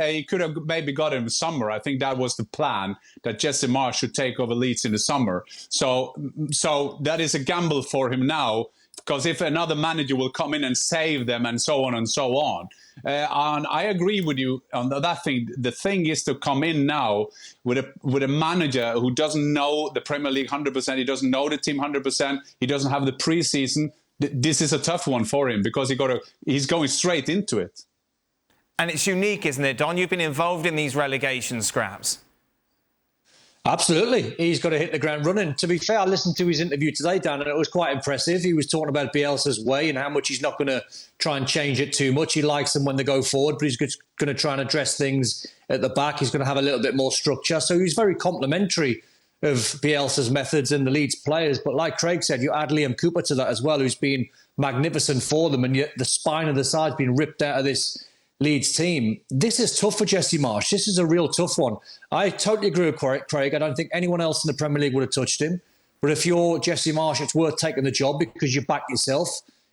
he could have maybe got him in the summer. I think that was the plan, that Jesse Marsch should take over Leeds in the summer. So that is a gamble for him now, because if another manager will come in and save them and so on and so on. And I agree with you on that thing. The thing is to come in now with a manager who doesn't know the Premier League 100%. He doesn't know the team 100%. He doesn't have the preseason. This is a tough one for him, because he's going straight into it. And it's unique, isn't it, Don? You've been involved in these relegation scraps. Absolutely. He's got to hit the ground running. To be fair, I listened to his interview today, Dan, and it was quite impressive. He was talking about Bielsa's way and how much he's not going to try and change it too much. He likes them when they go forward, but he's going to try and address things at the back. He's going to have a little bit more structure. So he's very complimentary of Bielsa's methods and the Leeds players. But like Craig said, you add Liam Cooper to that as well, who's been magnificent for them, and yet the spine of the side's been ripped out of this Leeds team. This is tough for Jesse Marsch. This is a real tough one. I totally agree with Craig. I don't think anyone else in the Premier League would have touched him. But if you're Jesse Marsch, it's worth taking the job, because you back yourself.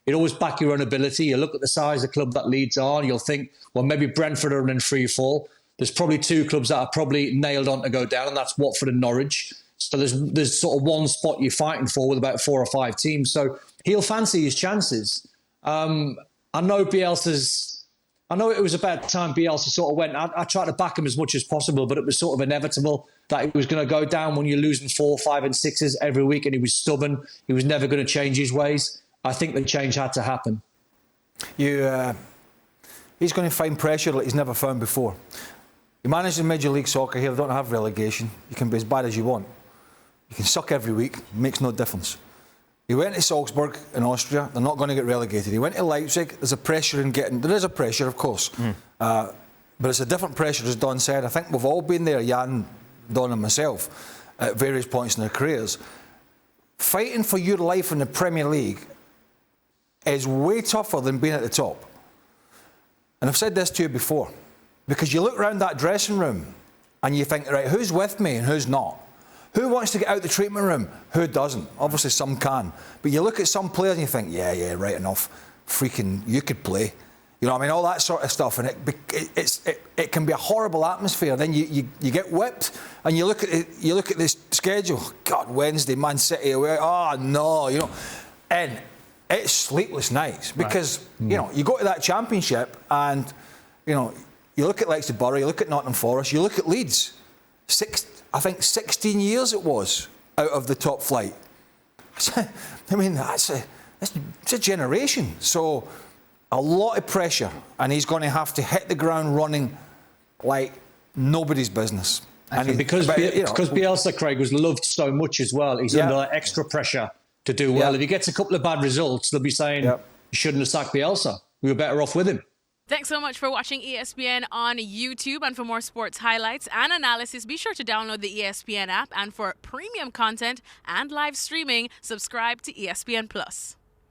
You always back your own ability. You look at the size of the club that Leeds are, and you'll think, well, maybe Brentford are in free fall. There's probably two clubs that are probably nailed on to go down, and that's Watford and Norwich. So there's sort of one spot you're fighting for with about 4 or 5 teams. So he'll fancy his chances. I know it was about time Bielsa sort of went. I tried to back him as much as possible, but it was sort of inevitable that he was going to go down when you're losing 4, 5 and 6s every week, and he was stubborn. He was never going to change his ways. I think the change had to happen. He's going to find pressure like he's never found before. You manage in Major League Soccer here, they don't have relegation. You can be as bad as you want. You can suck every week, it makes no difference. He went to Salzburg in Austria, they're not going to get relegated. He went to Leipzig, there is a pressure, of course. But it's a different pressure, as Don said. I think we've all been there, Jan, Don and myself, at various points in our careers. Fighting for your life in the Premier League is way tougher than being at the top. And I've said this to you before, because you look around that dressing room and you think, right, who's with me and who's not? Who wants to get out the treatment room? Who doesn't? Obviously, some can. But you look at some players and you think, yeah, right enough. Freaking, you could play. You know what I mean? All that sort of stuff. And it can be a horrible atmosphere. Then you get whipped and you look at this schedule. God, Wednesday, Man City away. Oh, no, you know. And it's sleepless nights because, you know, you go to that championship and, you know, you look at Leicester Borough, you look at Nottingham Forest, you look at Leeds. I think 16 years it was out of the top flight. I mean, it's a generation. So a lot of pressure, and he's going to have to hit the ground running like nobody's business. And because Bielsa, Craig, was loved so much as well, he's under that extra pressure to do well. If he gets a couple of bad results, they'll be saying, you shouldn't have sacked Bielsa. We were better off with him. Thanks so much for watching ESPN on YouTube. And for more sports highlights and analysis, be sure to download the ESPN app. And for premium content and live streaming, subscribe to ESPN Plus.